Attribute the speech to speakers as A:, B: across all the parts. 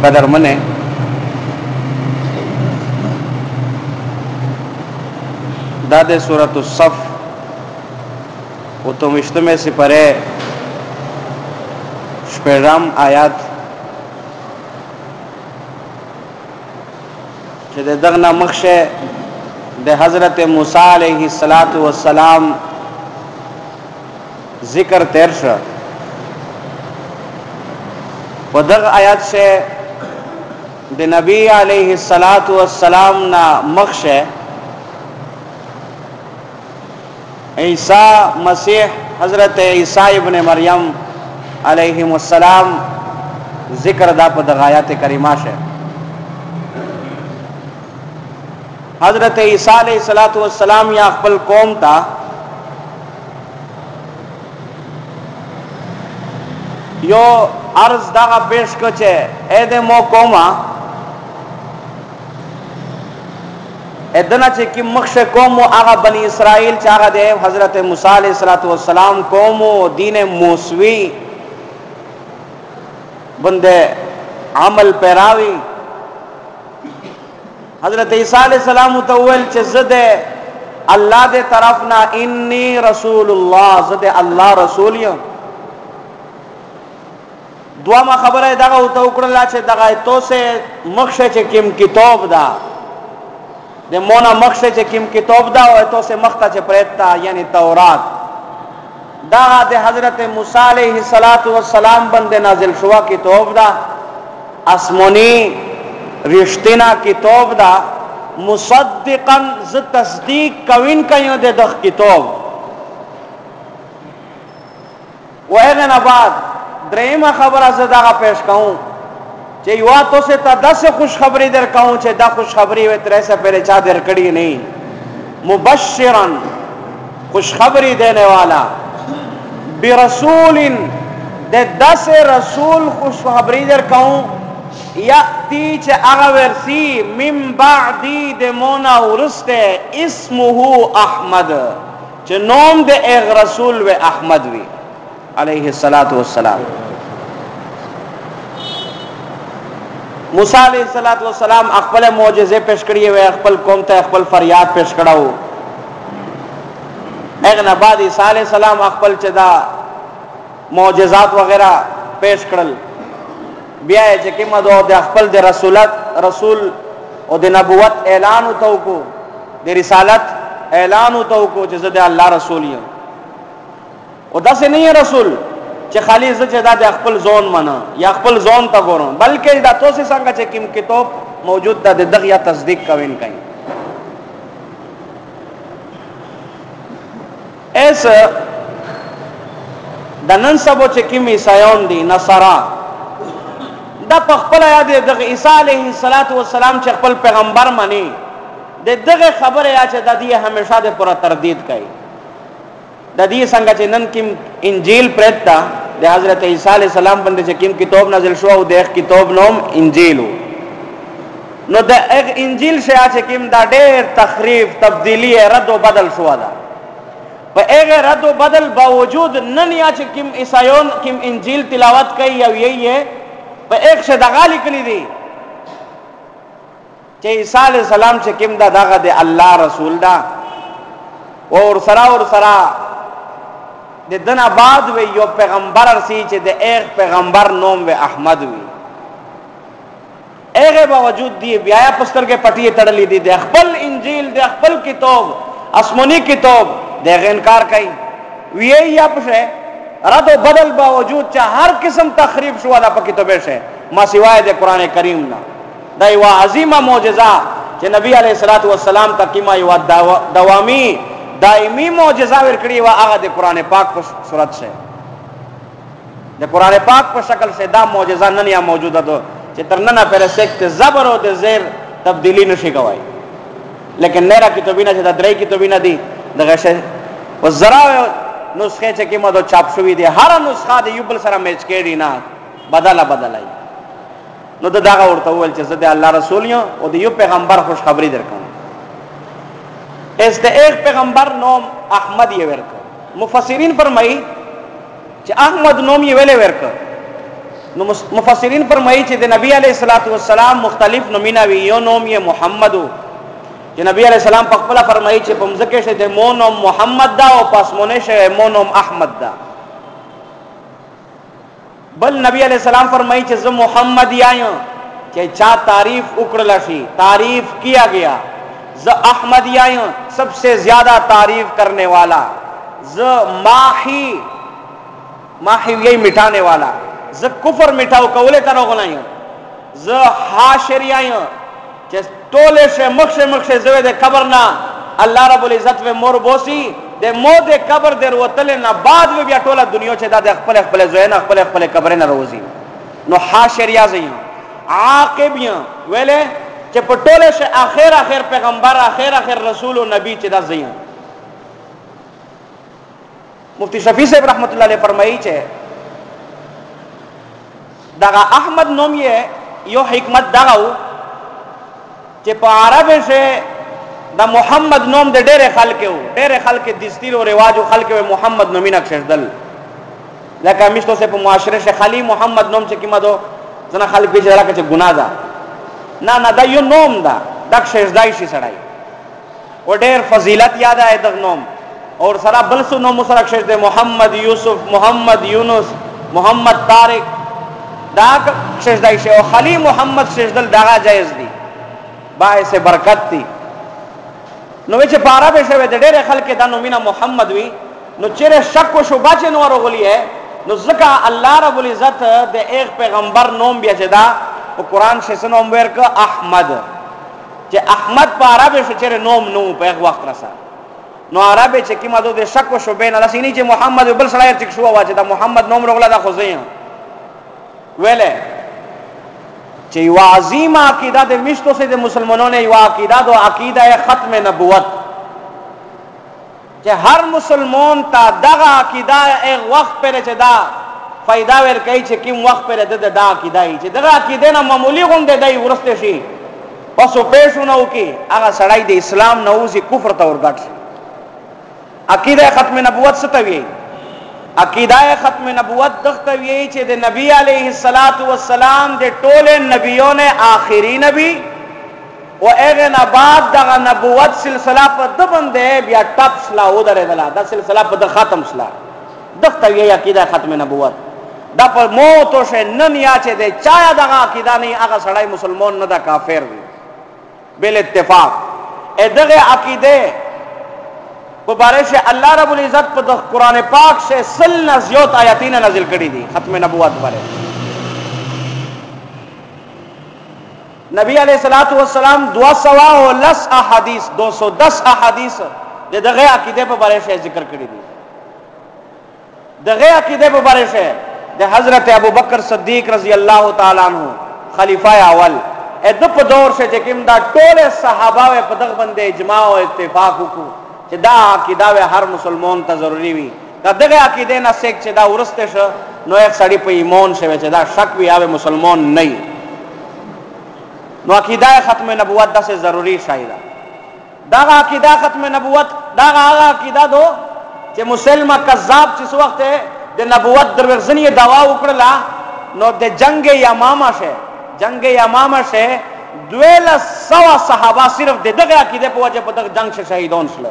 A: कदर मने दादे सूरत सफ वो तो इज्तिमा से परे शपेराम आयात जे दगना मख्शे दे हजरत मूसा अलैहिस्सलातु वस्सलाम जिक्र तेरश वदग आयत से दे नबी अलैहिस्सलातु वस्सलाम ना मख्शे ईसा मसीह हजरत ईसा इब्न मरियम अलैहिमुस्सलाम जिक्र दा पदग आयत करीमा से हजरत ईसा अलैहिस्सलातु वस्सलाम या अकबल कौम था यो अर्ज दागा पेश कचे एदे मो कौमा एदना चे कि मख्श कौम आगा बनी इसराइल चागा दे हजरत मूसा अलैहिस्सलातु वस्सलाम कौम दीन मूसवी बंदे अमल पैरावी हजरत ईसा अलैहिस्सलाम तवल चे ज़दे अल्लाह दे तरफ ना इन्नी रसूलुल्लाह ज़दे अल्लाह रसूलियो दुआ मा खबर है दागा उता उकड़ला चे दागा तो से मख्शे चे किम किताब दा दे मोना मख्शे चे किम किताब दा और तो से मख्ता चे प्रेता यानी तौरात दागा दे हजरत मूसा अलैहिस्सलातु वस्सलाम बंदे नाजिल शुआ किताब दा आसमानी रिश्तिना किताब दा मुसद्दिकन ज तस्दीक कविन कयो दे दख किताब वह ना बाद द्रेमा खबर से दागा पेश कहूं चे युवा तो से ता 10 खुशखबरी दर कहूं चे दा खुशखबरी वे तेरे से पहले चा दर कड़ी नहीं मुबश्शिरन खुशखबरी देने वाला बिरसूलिन दे 10 रसूल खुशखबरी दर कहूं याती चे अगवरसी मिन बादी दे मोना उरस्ते इस्मुहु अहमद चे नोम दे एक रसूल वे अहमद वी अलैहिस्सलातु वस्सलाम मूसा अलैहिस्सलातु वस्सलाम अकबल मोजेज़े पेश करिए वे अकबल कौम ते अकबल फरियाद पेश कराओ एक नबाद ईसा अलैहिस्सलाम अकबल चदा मोजेज़ात वगैरह पेश करल बिया है जे मदो दे अकबल दे रसूल और दे नबुवत ऐलान उतो को दे रिसालत ऐलान उतो को जे दे अल्लाह रसूलियो और दस नहीं है रसूल चे खाली चे दा दे अकबल जोन मना या अकबल जोन ता गोरो बल्कि दा तो से संगा चे किम किताब मौजूद दा दे दग या तस्दीक कविन कहीं ऐसे दनन सबो चे किम ईसायोन दी नसरा दा पखपल याद दग ईसा अलैहिस्सलातु वस्सलाम चे अकबल पैगंबर मनी दे दग खबर या चे दा दी हमेशा दे पूरा तरदीद कई ददी संगा चे नन किम इंजील प्रेता दे हजरत ईसा अलैहिस्सलाम बंदे चे किम किताब नाजिल शुआ देख किताब नोम इंजील नो दे एक इंजील से आचे किम दा ढेर तखरीफ तब्दीली है रद्द व बदल शुआ दा पर एक रद्द व बदल बावजूद नन आचे किम ईसायोन किम इंजील तिलावत कई या यही है पर एक से दगा लिखली दी चे ईसा अलैहिस्सलाम चे किम दा दागा दे अल्लाह रसूल दा और सरा दे दना बाद वे यो पैगंबर अरसी चे दे एक पैगंबर नोम वे अहमद वी एक बावजूद दिए ब्याया पुस्तर के पटिए तड़ली दी दे अखबल इंजील दे अखबल किताब आसमानी किताब दे इनकार कई वे या पुछे रद बदल बावजूद चा हर किस्म तखरीब शुआ दा किताबे से मा सिवाय दे कुरान करीम ना दा वा अजीमा मौजज़ा चे नबी अलैहिस्सलातु वस्सलाम तकीमा युवा दवामी दायमी मौजज़ा विरकड़ी वा आगा दे कुरान पाक पर सूरत से दे कुरान पाक पर शक्ल से दा मौजज़ा नन या मौजूदा दो चित्रनना पहले सेक्ट जबर और दे ज़ेर तब्दीली नशी गवाई लेकिन नेरा की तो बिना चे दरे की तो बिना दी दगशे वो जरा नुस्खे चे की मदो चापशुवी दे हर नुस्खा दे युबल सरा मैच केडी ना बदलाई नो तो दागा उड़ता हुआ चे दे अल्लाह रसूलियों और दे यु पैगंबर खुशखबरी दरकाऊं इसते एक पैगंबर नोम अहमद ये वेरकर मुफस्सिरीन फरमाई कि अहमद नोम ये वेले वेरकर نو مفسرین فرمایي چې د نبی علیه الصلاۃ والسلام مختلف نومونه وی، یو نوم یې محمد چې نبی علیہ السلام په خپل فرمایي چې په مځکه شه د مو نوم محمد دا او پاسمونه شه مو نوم احمد دا. بل نبی علیہ السلام فرمایي چې زه محمد یم چې چا تعریف وکړل شي، تعریف کیا گیا. ز احمد یم سب سے زیادہ تعریف کرنے والا. ز ماحی یہی مٹانے والا. ز کفر مٹاو کولے تر غنایم. ز حاشر یم چې ټوله شه مخشه زوی د قبر نه الله رب العزت و مور بوسی د مو د قبر در وتل نه بعد و بیا ټوله دنیا چې دا د خپل زوی نه خپل قبر نه روزي. نو حاشر یا زین عاقب یم ویلې چې په ټوله شه اخر پیغمبر اخر رسول او نبی چې دا زین. مفتی شفیع صاحب رحمت الله علیه فرمایي چې دا احمد نوم یې یو حکمت داو چې په عربی شه دا محمد نوم د ډېر خلک دستور او رواج او خلک محمد نومي نقشدل لکه مشتو سے په معاشره شه خلی محمد نوم چې کیما دو ځنه خلک به جلا کې ګناه ده نه دا یو نوم ده دک شهزادای شي سړای او ډېر فضیلت یاد آئے دغ نوم اور سره بل سو نوم سره شهزاد محمد یوسف محمد یونس محمد طارق دا شهزادای شه او خلی محمد شهزادل دغه جایز دي باعث برکت دی. نو چې پارا به شوه د ډېر خلک دا نومینه محمد وی نو چیرې شک او شوبه چې نو ورغلی ہے نو ځکه الله رب العزت د ایک پیغمبر نوم بیا چې دا په قران شې نوم ورک احمد چې احمد پارا به چیرې نوم نو په هغه وخت راسه نو عربی چې کیما دو د شک او شوبه نه لسینی چې محمد بل سړی چې شو واچ دا محمد نوم رغلا دا خو زین ویله چې یو عظیمه عقیده د مشتو سے د مسلمانوں نے یو عقیده دو عقیده ختم نبوت چې هر مسلمان تا دغه عقیده ایک وخت پر چې دا فائدہ ور کوي چې کوم وخت پر د دا عقیده چې دغه عقیده نه معمولی غوند دی ورسته شي پسو پېښونه وکي هغه سړی د اسلام نه اوسي کفر ته ورګټ شي. عقیده ختم نبوت څه ته وی؟ عقیدہ ختم نبوت دختوی چې د نبی علیہ الصلات والسلام د ټول نبیوں نے آخری نبی او هغه نه بعد د نبوت سلسله په د باندې بیا ټاپ شلا و درېدله دا سلسله په د ختم شلا دختوی عقیدہ ختم نبوت دا په موت او نن یا چې د چا دغه عقیدہ نه هغه سړی مسلمان نه دا کافر دی بل اتفاق. دغه عقیده مبارک اللہ رب العزت پر قرآن پاک سے سل زیوت آیاتین نازل کری دی ختم نبوت بارے. نبی علیہ الصلوۃ والسلام 210 احادیث دغه عقیده په بارے سے ذکر کری دی. دغه عقیده په بارے سے د حضرت ابوبکر صدیق رضی اللہ تعالی عنہ خلیفہ اول د په دور سے چې کوم دا ټول صحابه په دغه باندې اجماع او اتفاق وکړو چې دا عقیده هر مسلمان ته ضروری وي. دا دغه عقیده نه سیک چې دا ورسته شو نو یک سړی په ایمان شوی چې دا شک وي او مسلمان نه. نو عقیده ختم نبوت دا سے ضروری شاید دا عقیده ختم نبوت دا هغه عقیده دو چې مسلمه کذاب چې څو وخت د نبوت دروغجنی دعوا وکړه نو د جنگ یمامه شه 1200 صحابه صرف دغه عقیده په وجه په دغه جنگ شه شهیدان شول.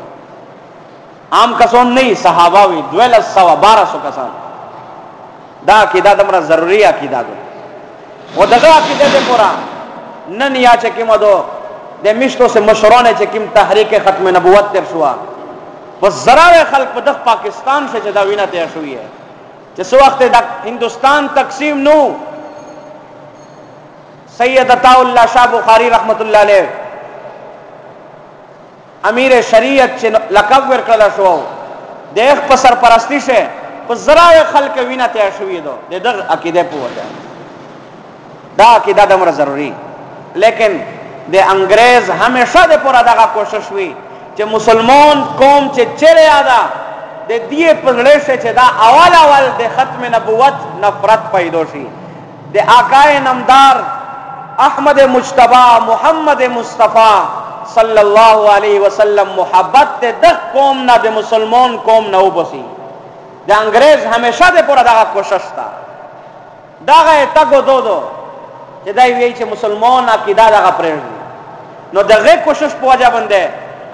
A: عام کسان نہیں صحابہ وی 1200 کسان. دا عقیدہ دمرا ضروری عقیدہ دو و دغه عقیده دے پورا نن یا چکیم دو دے مشتو سے مشرون چکیم تحریک ختم نبوت تر شوا پس ذراوی خلق پا دغ پاکستان سے چدا وینا تیر شوی ہے جس وقت ہندوستان تقسیم نو سید عطا اللہ شاہ بخاری رحمت اللہ علیہ امیر شریعت چې لقب ورکړل شو د یو په سرپرستی شه په زراوی خلک وینا ته شوې دو دغه عقیده په وجه دا عقیده دمر ضروری. لیکن د انګريز همیشه د پورا دغه کوشش وی چې مسلمان قوم چې چیرې ادا د دې پزړې شه چې دا اول د ختم نبوت نفرت پیدا شي. د آقای نامدار احمد مجتبی محمد مصطفی صلی اللہ علیہ وسلم محبت دے دغ قوم نہ دے مسلمان قوم نہ وبسی. دے انگریز ہمیشہ دے پورا دغه کوشش تا دغه تګو دودو چې دا وی چې مسلمان عقیده دغه پرېږدي نو دغه کوشش په وجه باندې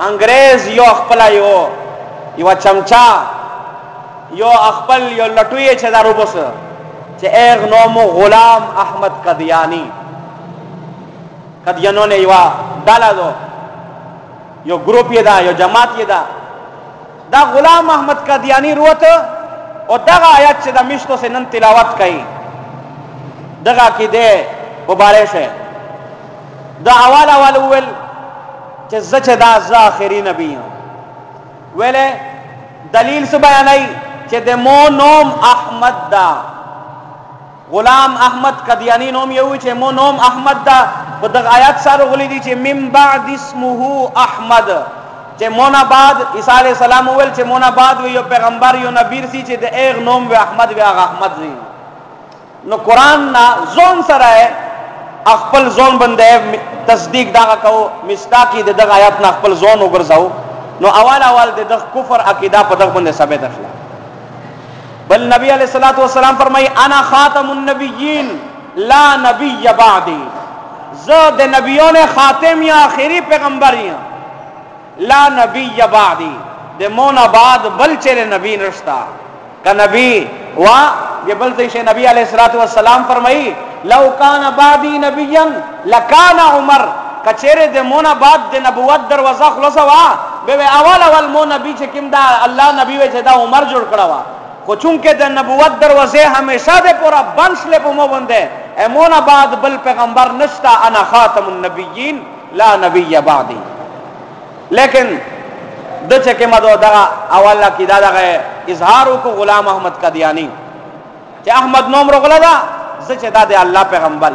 A: انګريز یو خپل یو چمچا یو خپل یو لټوي چې دا روبوس چې اغ نوم غلام احمد قادیانی قادیانو نه یو ډاله دو یو ګروپ یې دا یو جماعت یې دا غلام احمد قادیانی وروته او دغه آیات چې د مشتو سے نن تلاوت کړي دغه کې ده مبارک ہے دا اول ول چې زچ دا ذاخری نبی ویله دلیل څه بیانای چې د مو نوم احمد دا غلام احمد قادیانی نوم یو چې مو نوم احمد دا په دغه آیات سره غلي دي چې من بعد اسمه احمد چې مونا بعد عیسی علیہ السلام ول چې مونا بعد یو پیغمبر یو نبی سي چې د اغ نوم و احمد و احمد زی نو قران نا زون سره خپل زون باندې تصدیق دا کو مستاقی دغه آیات نا خپل زون وګرځاو نو اول د کفر عقیده په دغه باندې ثابت شله بل نبی علیہ الصلوۃ والسلام فرمای انا خاتم النبیین لا نبی بعدی زه د نبیونو خاتم یا آخری پیغمبر یم لا نبی بعدی د مونا بعد بل چره نبی نشتا کا نبی وا یہ بل سے نبی علیہ الصلوۃ والسلام فرمائی لو کان بعدی نبیا لکان عمر کچره د مونا بعد د نبوت دروازه خلاصوا به اول مو نبی چې کیم دا الله نبی و چې دا عمر جوړ کړه وا خو چونکه د نبوت دروازه همیشه د پورا بنسله په مو باندې امونه بعد بل پیغمبر نشتا انا خاتم النبیین لا نبی بعدی لیکن د چکه مدو دا اوله کی دا اظهار کو غلام احمد قادیانی چې احمد نوم رغلا دا زچ دا د الله پیغمبر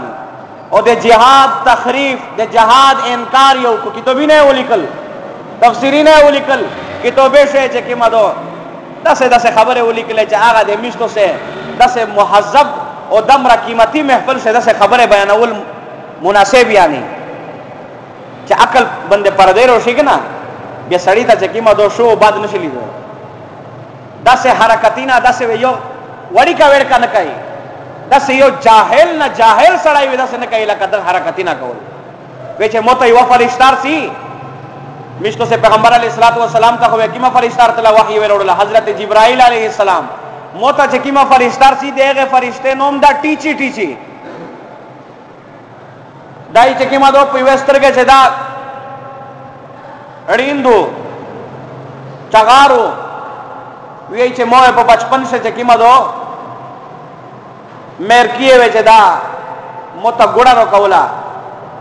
A: او د جهاد تخریف د جهاد انکار یو کو کتابی نه ولیکل تفسیری نه ولیکل کتابه شه چې کی مدو داسه خبره ولیکل چې هغه د مشتو سے داسه مهذب او دمره قیمتي محفل سے داسه خبره بیانول مناسب یعنی چې عقل بنده پردې روشي کنه بیا سړی ته چې کیما دو شو بعد نشي لیدو داسه حرکتینا داسه یو وړي کا وړ کنه کوي داسه یو جاهل نه جاهل سړی وي داسه نه کوي لکه د حرکتینا کول وې چې موته یو فرشتار سي مشتو سے پیغمبر علیہ الصلوۃ والسلام ته وې کیما فرشتار ته وحی ورول حضرت جبرائیل علیہ السلام موته چې کیما فرشتار سي دغه فرشته نوم دا ټیچی دای چې کیما دو په وسترګه چې دا اړیندو چغارو وی چې مو په بچپن سے چې کیما دو مېر کیه وې چې دا موته ګوړه رو کولا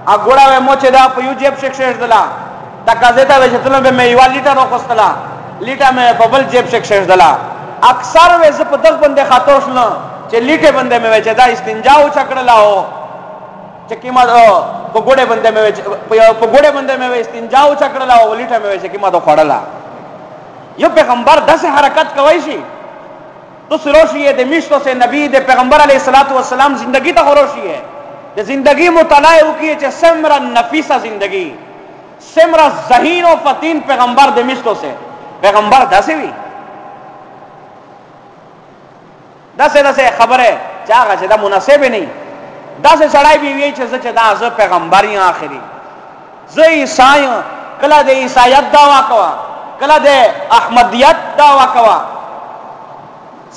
A: ا ګوړه مو چې دا په یو جیب شیک دلا دا کازیتا وې چې تلم به مې یو لیټر رو کوستلا لیټه مې په بل جیب شیک دلا اکثر وې ز په دغ باندې خاطر شنه چې لیټه باندې مې چې دا استنجا او چکړلاو چې کیما په ګوړه باندې مې په ګوړه باندې مې استنجا او چکړلا او لیټه مې چې کیما دو خړلا یو پیغمبر داسه حرکت کوي شي تو سروشی ہے د مشتو سے نبی د پیغمبر علیہ الصلوۃ والسلام زندگی ته خروشی ہے د زندگی مطالعه وکي چې سمرا نفیسه زندگی سمرا ذہین و فتین پیغمبر د مشتو سے پیغمبر داسه وی داسه خبره چاغه چې دا مناسب نه داسه سړای بي وی چې زه دا از پیغمبر یم اخري زه عیسائی کله د عیسایت داوا کوا کله د احمدیت داوا کوا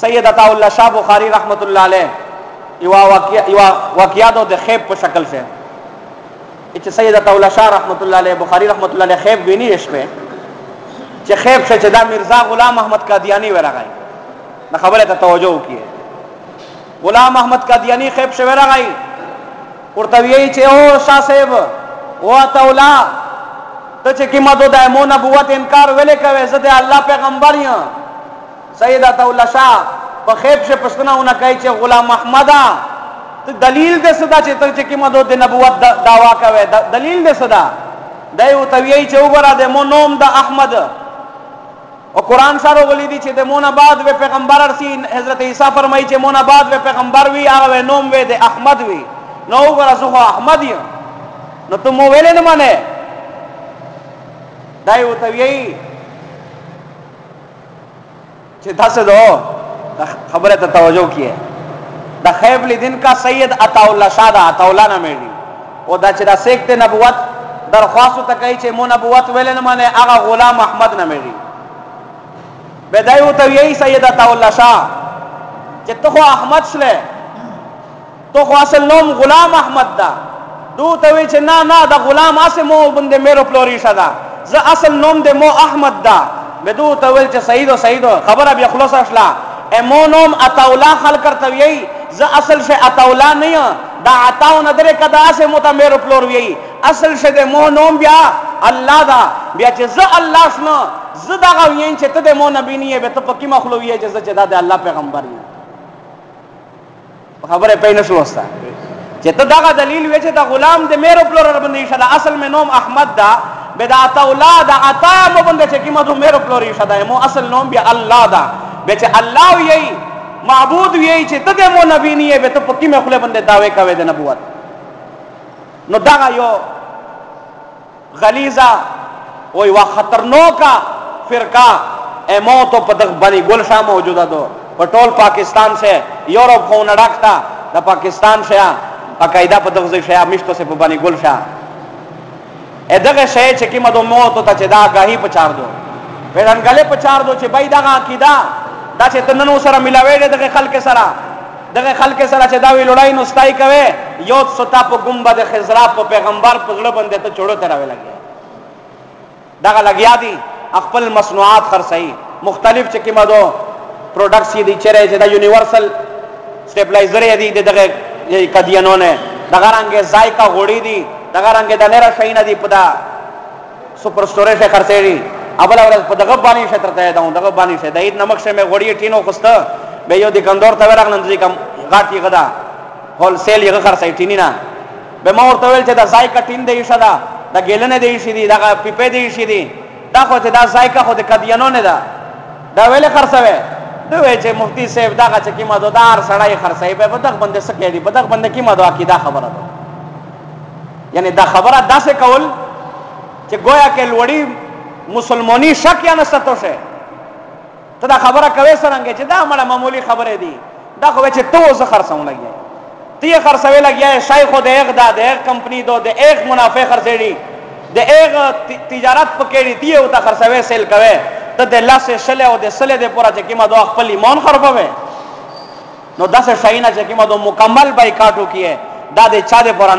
A: سید عطا الله شاه بخاری رحمت الله علیه یو واقعاتو د خیب په شکل سے چې سید عطا الله شاه رحمت الله علیه بخاری رحمت الله علیه خیب ویني شپه چې خیب څه چې دا مرزا غلام احمد قادیانی ورغی نو خبره ته توجه وکړئ غلام احمد قادیانی خیب شوی راغی ورته وی چې او شاه صاحب او تولا ته چې کیما دو د نبوت انکار ولې کوي زه د الله پیغمبر یم سید عطا الله شاه په خیب شه پښتنهونه کوي چې غلام احمد ته دلیل دې صدا چې ته چې کیما دو د نبوت داوا کوي دلیل دې صدا دایو ته وی چې وګوره د مو نوم د احمد او قرآن سره ولې دي چې د مون بعد و پیغمبر ارسی حضرت عیسی فرمایي چې مون بعد و پیغمبر وی هغه نوم وی د احمد وی نو وګوره زه احمد یم نو ته مو ویل نه مانه دایو ته وی چې تاسو دو خبره ته توجه کیه دا خیب لیدن کا سید عطاءاللہ شاہ دا عطاءاللہ نمیڑی او دا چی دا سیکتے نبوت درخواستو تکایی چی مو نبوت ویلن مانے آغا غلام احمد نمیڑی بیدائیو تو یہی سید عطاءاللہ شاہ چی تو خو احمد شلے تو خو اصل نوم غلام احمد دا دو توی چی نا دا غلام آسے مو بندے میرو پلوری شدا ز اصل نوم دے مو احمد دا بدو تویل چی سیدو خبر اب یخلص اشلا اے مو نوم عطاءاللہ خل کرتا یہی ز اصل شے عطاءاللہ نہیں دا عطاو ندرے کدا آسے موتا میرو پلور یہی اصل شے دے مو نوم بیا اللہ دا بیا چی ز اللہ شنا ز دا غوین چی تدے مو نبی نہیں ہے بے تو پکی مخلوی ہے چی دا دے اللہ پیغمبر ہے خبر پہنے شلوستا چی دا غا دلیل وی چی دا غلام دے میرو پلور بندی شدا اصل میں نوم احمد دا بے دا عطاءاللہ دا عطا مو بندے چی مدو میرو پلوری شدا ہے مو اصل نوم بیا اللہ دا بے چی اللہ یہی معبود یہی چی تدے مو نبی نہیں ہے بے تو پکی میں خلے بندے دعوے کوے دے نبوت نو دا یو غلیظہ وی وا خطرناکا فرقہ اے موتو پدق بنی گلشاہ موجودہ دو پٹول پاکستان سے یورپ خون اڑکتا دا پاکستان سے باقاعدہ پدق زی شیعہ مشتو سے بنی گلشاہ اے دغه شے چکی مدو موتو تا چی دا گاہی پچار دو پھر انگلے پچار دو چی بای دا گا عقیدہ دا چی تننو سرا ملاوے دے دغه خلق سرا چی داوی لڑائی نستائی کوے یوت ستا پا گمبد خزرا پا پیغمبر پزڑ بندے تو چھوڑو تیراوے لگیا دا لگیا دی اقبل مصنوعات خرسائی مختلف چکی مدو پروڈکٹس یہ دی چرے چی دا یونیورسل سٹیپلائزر دی دغه کدینوں نے دغه رنگ ذائقہ غوڑی دی دغه رنگ د نره شینه دی پدا سپر سٹوریج خرڅېږي ابل اورز په دغه باندې شتر ته دا دغه باندې شه د اید نمک شه مې غوړی ټینو خوسته به یو د کندور ته ورغلم ځکه کم غاټي غدا هول سیل یې خرڅې ټینی نه به ما ورته ویل چې دا ذایقه ټین دی شدا دا ګیلنه دی شي دی دا پیپې دی شي دی دا خو ته دا ذایقه خو د کدیانو نه دا دا ویل خرڅوي دوی چې مفتی صاحب دا چې کیما دودار سړی خرڅې به بدغ بندې سکے دی بدغ بندې کیما دو عقیده خبره ده یعنی دا خبره داسې کول چې گویا کې لوړی مسلمانی شک یا نستو شه ته دا خبره کوي څنګه چې دا مړه معمولی خبره دی دا خو چې تو زه خرڅون لګي تی خرڅوي لګي شیخ خو د ایک دا د ایک کمپنی دو د ایک منافع خرڅېړي د ایک تجارت پکېړي تی او تا خرڅوي سیل کوي ته د الله سے شله او د سله د پورا چې کیما دو خپل ایمان خرابوي نو داسې شاینا چې کیما دو مکمل بایکاټو کیه دا د چا د پورا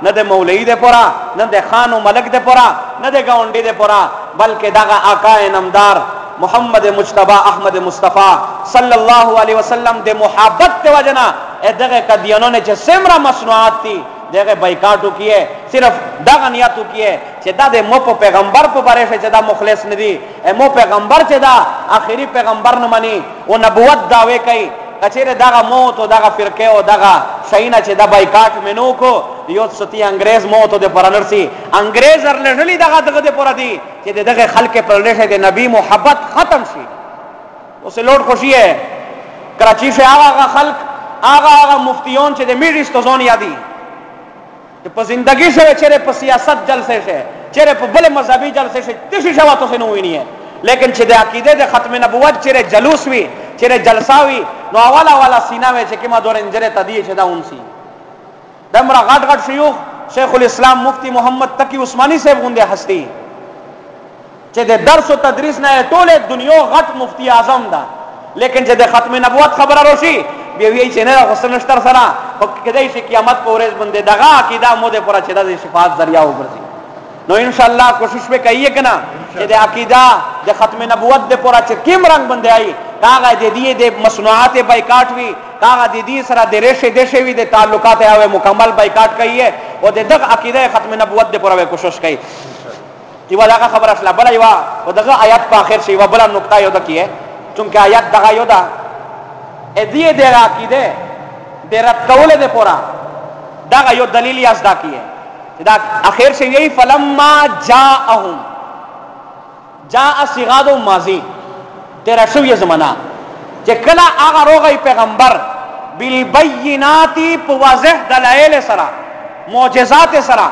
A: نه د مولوی د پورا نه د خان او ملک د پورا نه د گاونډي د پورا بلکې دغه آقا نامدار محمد مجتبی احمد مصطفی صلی الله علیه وسلم د محبت ته وجنا دغه کدیانو نه چې سمرا مصنوعات دي دغه بایکاټو کیه صرف دغه نیاتو کیه چې دا د مو پیغمبر په باره چې دا مخلص ندي مو پیغمبر چې دا آخري پیغمبر نه مني او نبوت داوي کوي کچره دغه موت او دغه فرقه او دغه شینا چې دا بایکاټ منو کو یو ستی انګريز موت د پرانرسي انګريز ارلړلې دغه د پورا دي چې دغه خلق پر لشه د نبی محبت ختم شي اوس لوټ خوشي ہے کراچی سے هغه خلق هغه مفتیون چې د میډیس تو زون یادي چې په زندگی سره چیرې په سیاست جلسه شه چیرې په بل مذهبي جلسه شه تشي شواتو سے نو ویني لیکن چې د عقیده د ختم نبوت چیرې جلوس وی چیرې جلساوی نو والا سینا وی چې کما دور انجره تدی چې دا اونسي دمرا غټ شيوخ شیخ الاسلام مفتی محمد تقی عثماني صاحب غونډه هستی چې د درس او تدریس نه ټوله دنیا غټ مفتی اعظم دا لیکن چې د ختم نبوت خبره روشي بیا وی چې نه غسنشتر سره او کدی چې قیامت په ورځ باندې دغه عقیده مو ده پورا چې د شفاعت ذریعہ وګرځي نو ان شاء الله کوشش به کوي کنا چې د عقیده د ختم نبوت د پورا چې کیم رنگ باندې آئی کاغه د دې د مصنوعات بایکاټ وی کاغه د دې سره د ریشه دیشه وی د تعلقات او مکمل بایکاټ کوي او د دغه عقیده ختم نبوت د پورا کوشش کوي چې ولغه خبر اصله بل یو او دغه آیات په اخر شي و بل نقطه یو د کیه چونکه آیات دغه یو دا ادیه د عقیده د رد کوله د پورا دغه یو دلیل یاز دا کیه دا اخر سے یہی فلما جاءهم جاء صيغه ماضی تیرا شو یہ زمانہ چې کلا هغه روغی پیغمبر بالبينات بواضح دلائل سرا معجزات سرا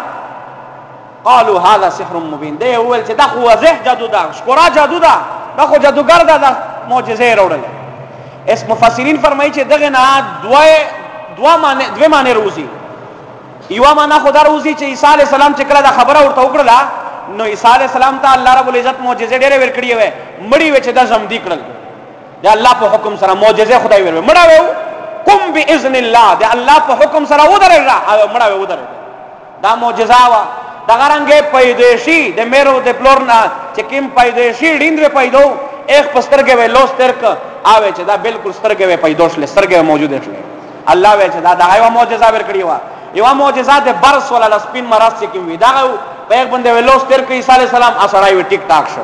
A: قالوا هذا سحر مبين دی اول چې دا خو واضح جادو دا شکورا جادو دا خو جادوګر دا معجزې وروړل اس مفسرین فرمایي چې دغه نه دوه معنی روزي. یو معنا خدا روزي چې عیسی علی السلام چې کله دا خبره ورته وکړه نو عیسی علی السلام ته الله رب العزت معجزې ډېرې ورکړې وې، مړی وې چې دا زمدي کړل د الله په حکم سره، معجزې خدای ورو مړا وې قم باذن الله د الله په حکم سره ودرېږه او مړا وې ودرېږه. دا معجزه وا د غرانګې پیدایشي د میرو د پلورنا چې کوم پیدایشي ډیندره پیدو ایک پسترګې وې لوس ترک اوې چې دا بالکل سترګې وې پیدوش لې سترګې موجوده شله. الله وې چې دا یو معجزه ورکړې وا، یو معجزه د برس ولا سپین مرض چې کوم وی دا په یک باندې ولوس ترک عیسی علی السلام اسړای وی ټیک ټاک شو.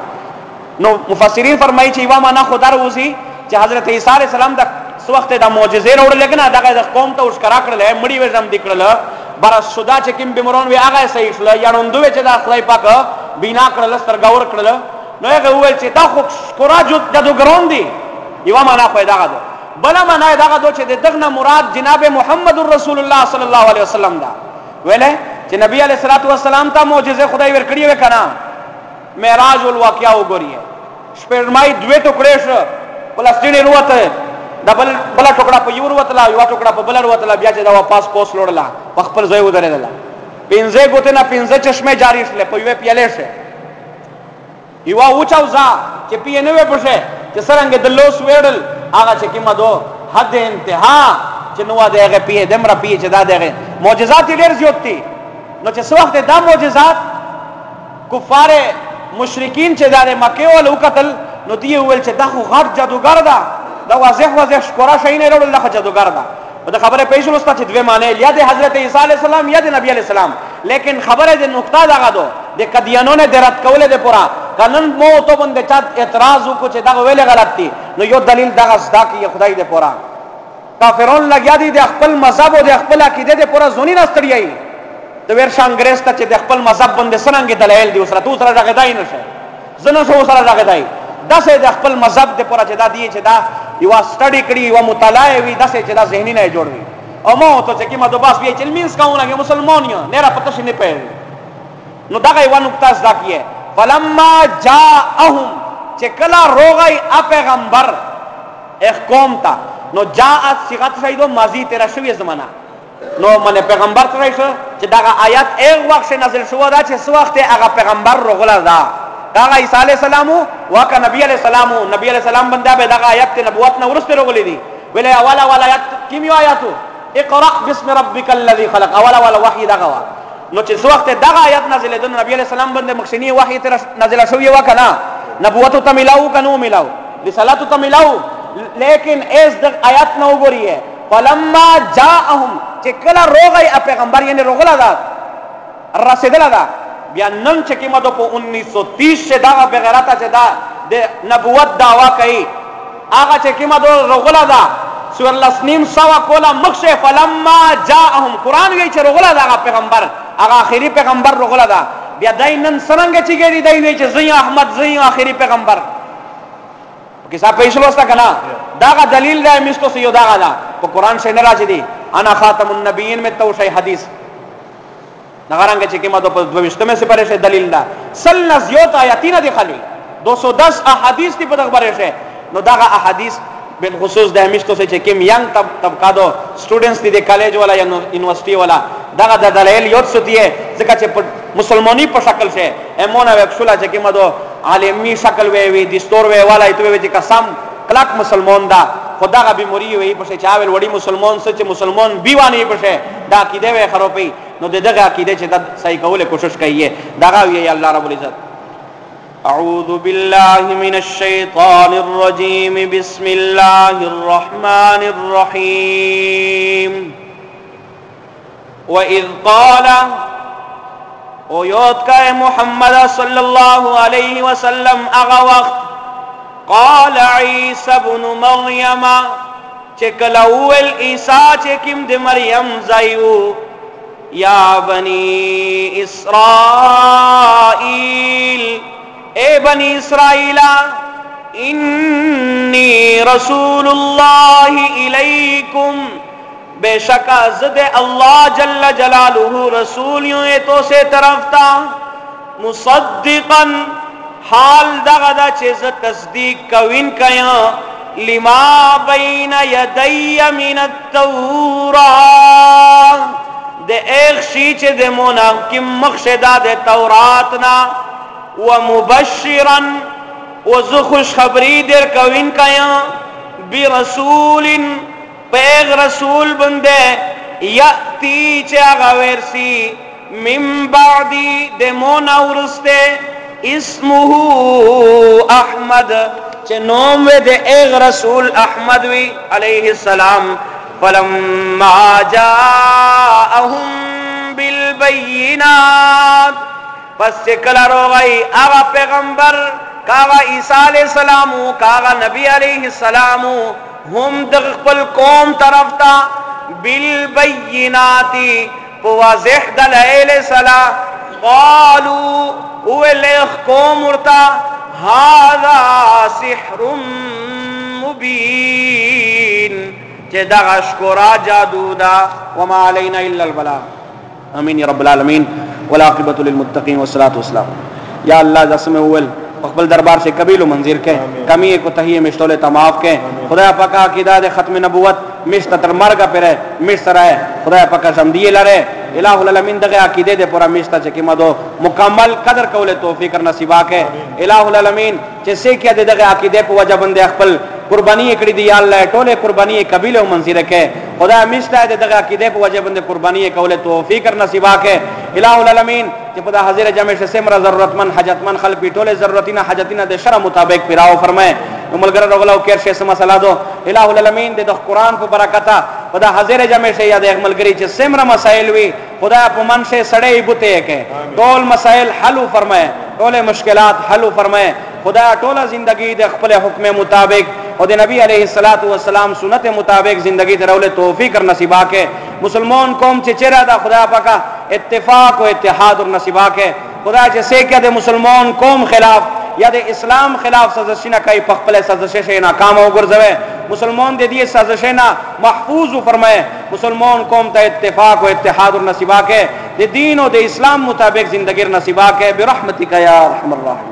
A: نو مفسرین فرمایي چې یو معنا خدا روزي چې حضرت عیسی علی السلام د سو وخت د معجزې وروړل لګنه دغه د قوم ته وشکرا کړل مړی و زم دکړل برس شدا چې کوم بیمارون وی هغه صحیح شل یا نوندوي چې د خدای پاک بنا کړل سترګاور کړل نو هغه وویل چې دا خو شکرا جادوګرون دي. یو معنا پیدا غو بل معنا دا غو چې دغه مراد جناب محمد رسول الله صلی الله علیه وسلم دا ویله چې نبی علیہ الصلوۃ والسلام ته معجزه خدای ورکړي و کنه. معراج الواقعہ وګورئ شپږمای دوه ټوکړې شو پلاستینی وروته دبل بل ټوکړه په یو وروته لا یو ټوکړه په بل وروته بیا چې دا واپس پوس لوړلا په خپل ځای ودرېدل. پنځه ګوتې نه پنځه چشمه جاری شله په یو پیاله شه یو اوچاوزا چې پی نه وې پښه چې سرنګ د لوس وېړل هغه چې کیما دو حد انتها چې نو دا هغه پی دمر پی چې دا دغه معجزات ډېر زیات دي. نو چې څو وخت دا معجزات کفار مشرکین چې د مکه ول وکتل نو دی ویل چې دا خو غټ جادوګر ده، دا واضح شکورا شي نه وروړل دا جادوګر ده. په خبره پېښ وسته چې دوه معنی یا د حضرت عیسی علی السلام یا د نبی علی السلام، لیکن خبره د نقطه دغه دو د قدیانونه د رد کوله د پورا قانون مو ته باندې چا اعتراض وکړي چې دا ویل غلط دي نو یو دلیل دغه صدا کی خدای د پورا کافرون لګیا دي د خپل مذهب او د خپل عقیده د پورا زونی نستړي د ورشا انګريز ته چې د خپل مذهب باندې سرنګ دلایل دي وسره تو سره دغه دای نشه زنه سره سره دغه دای داسې د خپل مذهب د پورا چې دا دی چې دا یو سټډي کړي یو مطالعه وي داسې چې دا ذهني نه جوړ وي او مو ته چې کیما دوباس بیا چې مینس کاونه کې مسلمان یو نه را پته شي نه پېږي. نو دا یو نقطه زده کیه فلما جاءهم چې کله روغی ا پیغمبر اخ قوم تا نو جاءت صيغه شیدو ماضی تیرا شوی زمانہ نو من پیغمبر ته شو چې دا آیات ایک وخت نازل شو دا چې سو وخت هغه پیغمبر روغلا دا دا عیسی علیہ السلام واکه نبی علیہ السلام نبی علیہ السلام باندې به دا آیات نبوت نو ورسته روغلی دي ویل اوله ولا آیات کیمیو آیاتو اقرا بسم ربک الذی خلق اوله ولا وحی دا غوا نو چې سو وخت دا آیات نازل دي نبی علیہ السلام باندې مخشنی وحی تر نازل شوی وکنا نبوت ته ملاو کنو ملاو رسالت ته ملاو لیکن اس د آیات نو وګورئ فلما جاءهم چې کله روغی پیغمبر یعنی روغلا دا رسیدل دا بیا نن چې کیما په 1930 سے دا بغیرتا چې دا د نبوت داوا کوي هغه چې کیما روغلا دا سور لسنیم سوا کولا مخشه فلما جاءهم قران وی چې روغلا دا پیغمبر هغه اخیری پیغمبر روغلا دا بیا دای نن څنګه چې ګری دی وی چې زئی احمد زئی اخیری پیغمبر کیسه پېښ وستا کنه دا دلیل دی مستو سیو دا غلا په قران سے نه راځي دي انا خاتم النبیین میں تو شی حدیث نغرانګه چې کیما په 22مه سپاره شه دلیل دا سل زیوت آیاتین دي خالی 210 احادیث دی په دغه شه نو دا احادیث بالخصوص د همیشتو سے چې کیم ینګ طبقه دو سټوډنټس دي د کالج والا یا یونیورسيټي والا دا د دلایل یوت سوتیه ځکه چې مسلمانی په شکل شه امونه وکښلا چې کیما دو عالمی شکل وی دستور وی والا ایتو وی چې قسم کلک مسلمان دا خدا غا بیماری وی په چاول وړي مسلمان سچ مسلمان بیوانی په دا عقیده وی خروپی نو دغه عقیده چې د صحیح کوله کوشش کوي دا وی الله رب العزت اعوذ بالله من الشیطان الرجیم بسم الله الرحمن الرحیم وَإِذْ قَالَ او یاد کا محمد صلی اللہ علیہ وسلم اغا وقت قال عیسی ابن مریم چکلول عیسی چکم د مریم زیو یا بنی اسرائیل اے بنی اسرائیل انی رسول اللہ الیکم بے شک زد اللہ جل جلالہ رسول یوں تو سے طرف تا مصدقا حال دغدا چیز تصدیق کوین کیا लिमा बैन यदैय मिनत तौरा दे एक शीच दे मोना कि मखशदा दे तौरातना व मुबश्शिरन व जो खुशखबरी देर कविन कया बि रसूलिन पैग रसूल बंदे यती चागवेरसी मिन बादी दे मोना उरस्ते इस्मुहु अहमद चे नोम वे दे एक रसूल अहमद वी अलैहि सलाम फलम्मा जाअहुम बिल बय्यिनात पस कलर हो गई आगा पैगंबर कागा ईसा अलैहि सलामु कागा नबी अलैहि सलामु हम दखल कौम तरफता बिल बय्यिनाती वाज़िह दलाइल सला क़ालू उलेख कौम उरता हाज़ा सिहरुम मुबीन जे दगशकोरा जादूदा वमा अलैना इल्लल बलाग आमीन या रब्बल आलमीन वल आक़िबतु लिल मुत्तक़ीन वस्सलातु वस्सलाम। या अल्लाह जस्म अव्वल अक़बल दरबार से कबील मंजिर के कमी को तहिए मिश्तोले तमाफ के खुदा पका किदाद खत्म नबुवत मिश्त तर मरगा पेरे मिश्तराए खुदा पका समदिए लरे इलाहुल अलमीन दगे अकीदे दे पूरा मिश्ता चकी मदो मुकम्मल कदर कौले तौफीक नसीबा के इलाहुल अलमीन जैसे क्या दे दगे अकीदे पे वजह बंदे अक़बल कुर्बानी एकड़ी दी अल्लाह टोले कुर्बानी कबीले मंजिर के खुदा मिश्ता दे दगे अकीदे पे वजह बंदे कुर्बानी कौले तौफीक नसीबा के इलाहुल अलमीन जे पदा हाजिर जमे से सेमरा जरूरतमंद हजतमंद खल पिटोले जरूरतिना हजतिना दे शरा मुताबिक पिराओ फरमाए उमलगर रोगला केर से मसला दो इलाहुल अलमीन दे कुरान पे बरकता पदा हाजिर जमे से याद अमलगरी जे सेमरा मसाइल वी खुदा मन से सड़े बुते के टोल मसाइल हल फरमाए टोले मुश्किलात हल फरमाए खुदा टोला जिंदगी दे खपले हुक्म मुताबिक और दे नबी अलैहिस्सलातु वस्सलाम सुन्नत मुताबिक जिंदगी दे रौले तौफीक और नसीबा के मुसलमान कौम चेचेरा दा खुदा पाका इत्तेफाक और इत्तेहाद और नसीबा के खुदा जैसे क्या दे मुसलमान कौम खिलाफ या दे इस्लाम खिलाफ साजिश ना कई पखपले साजिश से नाकाम हो गुजरे मुसलमान दे दिए साजिश ना महफूज फरमाए मुसलमान कौम ता इत्तेफाक और इत्तेहाद और नसीबा के दे दीन और दे इस्लाम मुताबिक जिंदगी नसीबा के बिरहमतिका या अरहमर राहिमीन।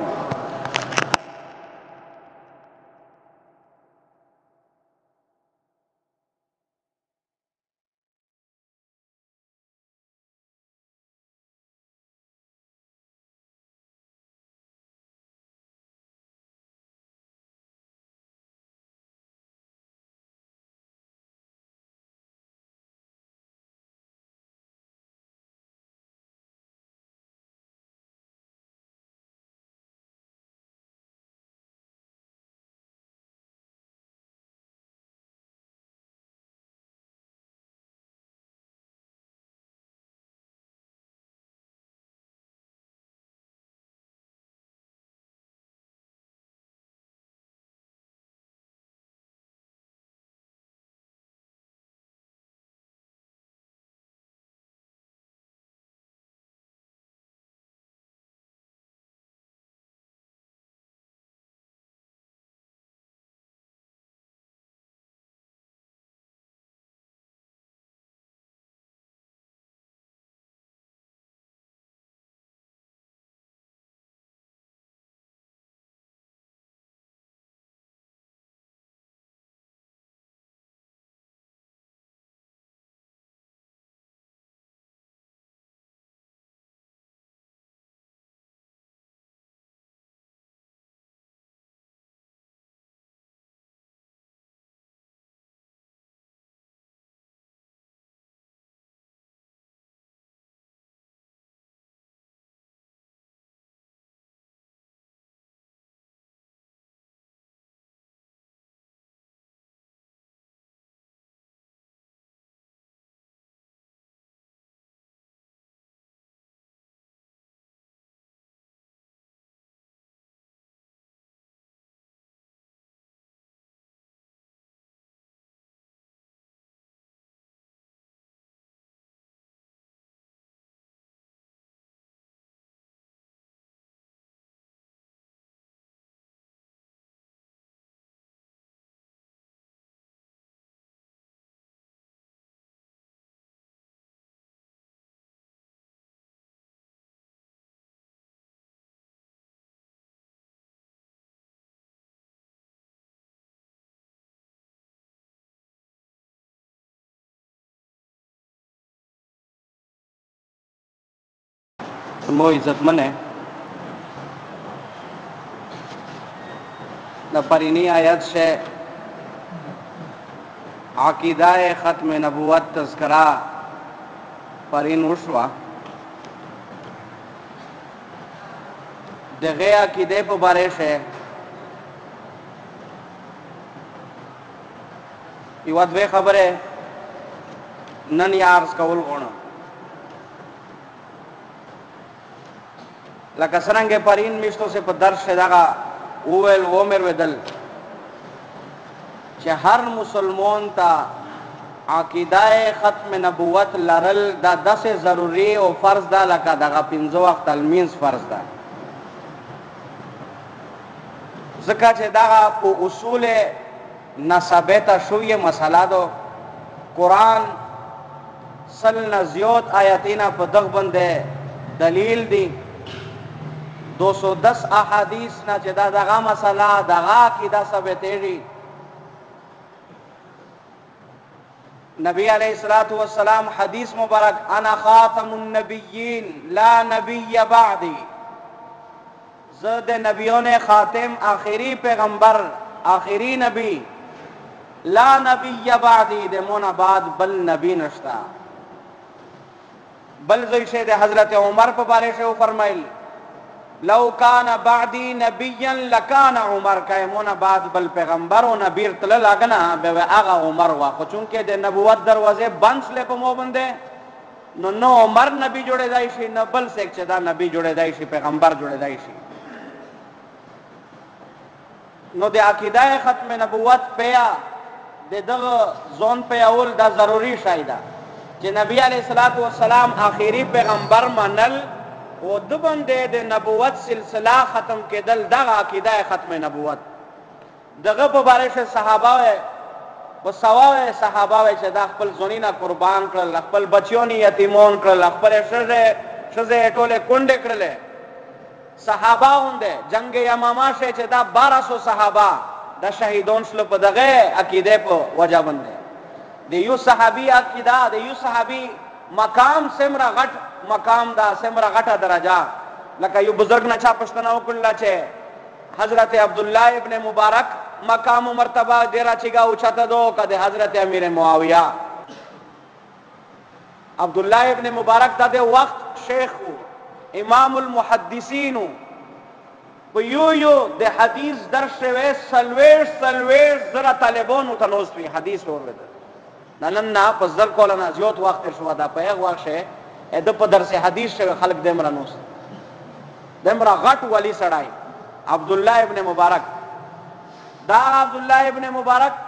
A: مو عزتمن ہے دا پرینی آیت سے عقیدہ ختم نبوت تذکرہ پرین وشوا دغه عقیده په باره شه یو دوه خبره نن یار سکول غواړم لکه څنګه پرین میشتو سے په درس دغه اوول عمر ودل چې هر مسلمان ته عقیده ختم نبوت لرل دا داسې ضروری او فرض ده لکه دغه 5 وخت المینځ فرض ده ځکه چې دغه په اصول نسبته شویه مسله ده قرآن سل نه زیات آیاتونه په دغه باندې دلیل دي 210 احادیث نه چې دغه مسله دغه عقیده ثابتېږي نبی علیہ الصلوۃ والسلام حدیث مبارک انا خاتم النبیین لا نبی بعدی زد نبیوں نے خاتم آخری پیغمبر آخری نبی لا نبی بعدی دے مونا بعد بل نبی نشتا بل زیشے دے حضرت عمر پہ بارے سے فرمائل لو کان بعدی نبیا لکان عمر کہ مونا بعد بل پیغمبر و نبیر تل لگنا بے آغا عمر وا خو چونکہ دے نبوت دروازے بند لے پہ مو بندے نو عمر نبی جوڑے دائشی نو بل سیک چدا نبی جوڑے دائشی پیغمبر جوڑے دائشی نو دے عقیدہ ختم نبوت پیا دے دغ زون پہ اول دا ضروری شایدہ کہ نبی علیہ السلام آخری پیغمبر منل و دبن دے نبوت سلسلہ ختم کے دل دغ عقیدہ ختم نبوت دغ پہ بارش صحابہ و سواو صحابہ چہ دا خپل زونینا قربان کرل خپل بچیونی یتیمون کرل خپل شزے ٹولے کنڈے کرلے صحابہ ہوندے جنگ یمامہ سے چہ دا 1200 صحابہ دا شہیدون شلو پا دغے عقیدے پا وجہ بندے دے یو صحابی عقیدہ دے یو صحابی مقام سمرا غٹ مقام دا سمرا غٹا درجہ لکہ یو بزرگ نچا پشتناو کلا چے حضرت عبداللہ ابن مبارک مقام و مرتبہ دیرا چگا اچھاتا دو کدے حضرت امیر معاویہ عبداللہ ابن مبارک دا دے وقت شیخ ہو امام المحدثین یو دے حدیث در شوے سلویش ذرا طالبونو تنوستوی حدیث اور ویدر نننا پس در کولنا زیوت وقت شوا دا پیغ وقت شے ایدو پا در سے حدیث شوے خلق دیمرا نوست دیمرا غٹ ولی سڑائی عبداللہ ابن مبارک دا عبداللہ ابن مبارک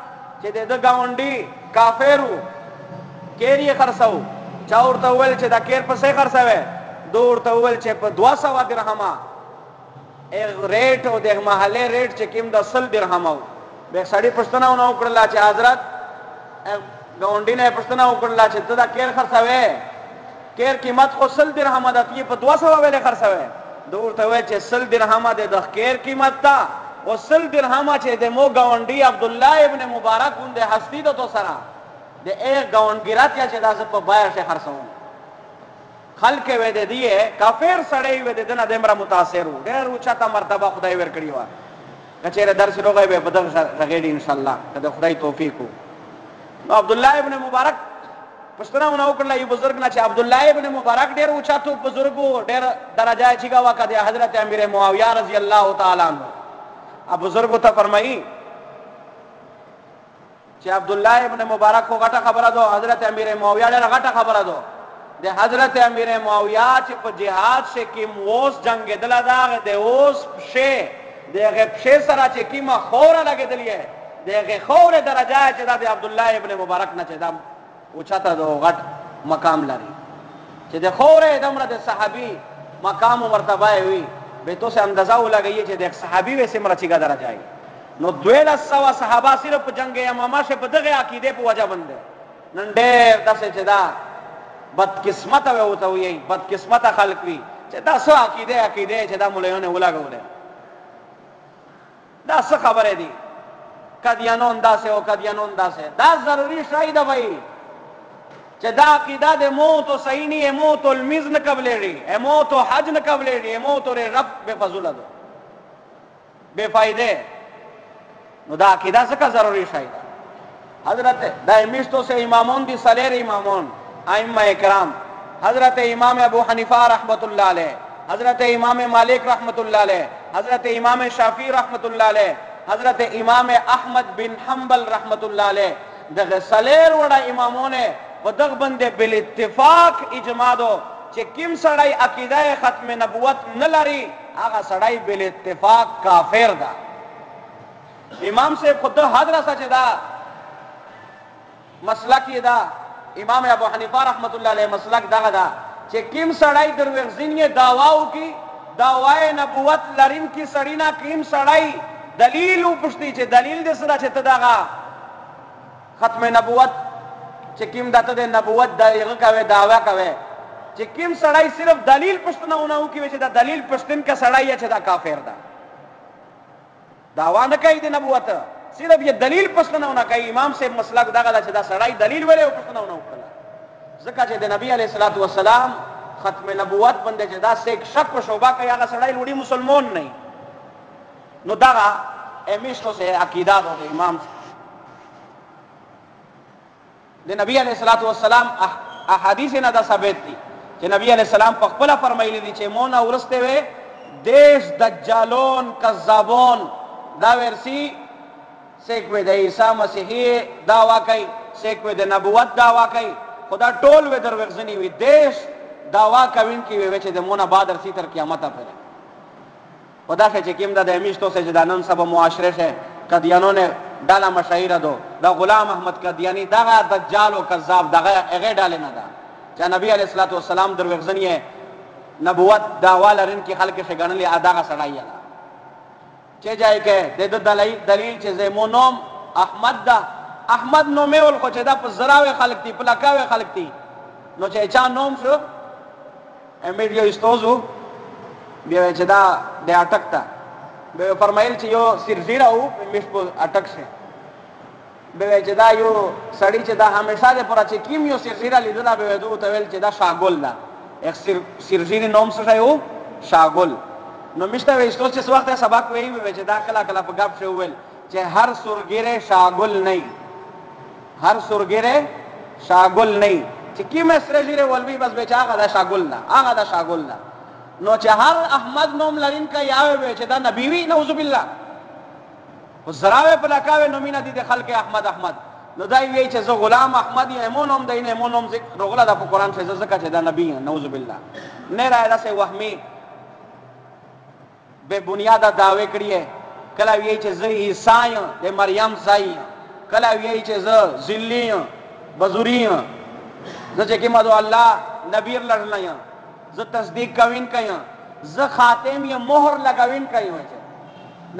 A: چے دے دا گاونڈی کافیرو کیری خرسو چاور تاویل چے دا کیر پسے خرسوے دور تاویل چے پا 200 درہما ایک ریٹ ہو دیکھ محلے ریٹ چے کم دا 100 درہما ہو بیک ساڑی پشتنا ہونا اکڑلا چے حضرت گاونڈی نے پشتنا اکڑلا چے دا کیر خرسوے کیر قیمت خو 100 درہما دا تی پا 200 ویلے خرسوے دور تاویل چے 100 درہما دے دا کیر قیمت تا و 100 درہما چے دے مو گاونڈی عبداللہ ابن مبارک ہون دے ہستی دا تو سرا دے ایک گاونڈگیرات یا چے دا سب پا بایر سے خرسون خلق وے دے دیئے کافر سڑے وے دے دینا دیمرا متاثر ہو دیر اوچھاتا مرتبہ خدای ور کری ہوا کچھے درس روگئے بے بدغ رگیڑی انشاءاللہ کدے خدای توفیق ہو نو عبداللہ ابن مبارک پشتنا ہونا اکرلا یہ بزرگ نا چھے عبداللہ ابن مبارک دیر اوچھاتو بزرگو دیر درجائے چگا وقت دے حضرت امیر معاویہ رضی اللہ تعالیٰ عنہ اب بزرگو تا فرمائی چھے عبداللہ ابن مبارک کو غٹا خبرہ دو حضرت امیر معاویہ دیر غٹا خبرہ دو دے حضرت امیر معاویہ چی پا جہاد سے کم ووس جنگ دل داغ دے ووس پشے دے غی پشے سرا چی کم خورا لگے دلیے دے غی خور درجہ چی دا دے عبداللہ ابن مبارک نا چی دا اچھاتا دو غٹ مقام لاری چی دے خور دمرا دے صحابی مقام و مرتبہ ہوئی بے تو سے اندازہ ہو لگئی چی دے صحابی ویسے مرا چی گا درجہ ہے نو 200 صحابہ صرف جنگ امامہ سے بدغ عقیدے پہ وجہ بندے نندیر دا سے چی دا بدقسمت ہوتا ہوئی بدقسمت خلق بھی دا سو عقیدے دا ملیون اولا گولے دا سو خبرے دی کدیانون دا سے ہو کدیانون دا سے دا ضروری شاید بھائی چې دا عقیده د موت او صحیح نه موت المیز نه قبلېږي موت او حج نه قبلېږي موت او رب بے فضوله ده بے فائدې نو دا عقیده څنګه ضروري شي حضرت دا میشتو سے امامون دی سلیر امامون ائمہ اکرام حضرت امام ابو حنیفہ رحمت اللہ علیہ حضرت امام مالک رحمت اللہ علیہ حضرت امام شافعی رحمت اللہ علیہ حضرت امام احمد بن حنبل رحمت اللہ علیہ دغه سلیر وڑا امامون و دغ بندے بالاتفاق اجماع دو چې کیم سړی عقیده ختم نبوت نه لري هغه سړی بالاتفاق کافر ده امام سے خود حضرت سچ دا مسلک دا امام ابو حنیفہ رحمت اللہ علیہ مسلک دا دا چې کیم سړی دروغجنی دعواو کی دعوای نبوت لرین کی سړینا کیم سړی دلیل پوښتنی چې دلیل دې سره چې تداغه ختم نبوت چې کیم دته د نبوت دغه کوي دعوا کوي چې کیم سړی صرف دلیل پوښتنه ونه کوي چې دا دلیل پوښتن کا سړی چې دا کافر ده دعوا نه کوي د نبوت صرف یہ دلیل پوښتنه ونه کوي امام سے مسلک دغه چې دا سړی دلیل ولې پوښتنه ونه وکړه ځکه چې د نبی علیه الصلاۃ والسلام ختم نبوت باندې چې دا څه شک او شوبه کوي هغه سړی لوړی مسلمان نه نو دغه امیشتو سے عقیده د امام د نبی علیہ الصلوۃ والسلام احادیث نه دا ثابت دي چې نبی علیہ السلام په خپل فرمایلی دي چې مون اورسته وي دیش دجالون کذابون دا ورسی سیکوی د عیسی مسیحی دعوا کوي سیکوی د نبوت دعوا کوي خدا ټول و دروغجنی وي دیش دعوا کوین کی وی چې د مون بعد ارسی تر قیامت پورې خدا سے چکیم دا دمیشتو سے جدانن سب معاشرے سے قدیانوں نے ڈالا مشاہیر دو دا غلام احمد قدیانی دا دجال و کذاب دا اغیر ڈالے نہ دا چاہ نبی علیہ السلام دروغجنی ہے نبوت دعوا لرن کی خلق سے گنن لی ادا کا سڑائی اللہ چے جائے کہ دے دو دلیل چے زیمو نوم احمد دا احمد نومے والخو چے دا پزراوے خلق تی پلکاوے خلق تی نو چے چاہ نوم شو امیڈیو استوزو بیوے چے دا دے اٹک تا بیوے فرمائل چے یو سرزیرہ ہو مشپو اٹک سے بیوے چے دا یو سڑی چے دا ہمیشہ دے پورا چے کیم یو سرزیرہ لی دا بیوے دو تویل چے دا شاگل دا ایک سرزیری نوم سشای ہو شاگل نو مشتا وی استوز چے سوقت سباق وی بیوے چے دا کلا کلا پا گپ شو ویل چے ہر سرگیرے شاگل نہیں ہر سرگیرے شاگل نہیں چے کیم سرزیرے والوی بس بیچے آگا دا شاگل دا آگا دا شاگل دا نو چه هر احمد نوم لرین کا یاوه به چې دا نبیوی نعوذ بالله او زراوه پلاکاوه نومینا دي د خلق احمد احمد نو دای وی چې زه غلام احمد یم نوم دین یم نوم رغلا د قرآن څخه زکه چې دا نبی نعوذ بالله نه راځه سه وهمي به بنیاد دعوی کړی کله وی چې زه عیسی د مریم ځای کله وی چې زه ذلی بزوری زه چې کیمه دو الله نبی لرنه ز تصدیق کوین کیا ز خاتم یا مہر لگاوین کئی وجہ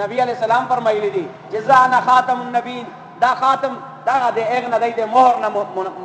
A: نبی علیہ السلام فرمائلی دی جزا انا خاتم النبی دا خاتم دا دے ایک نہ دے مہر نہ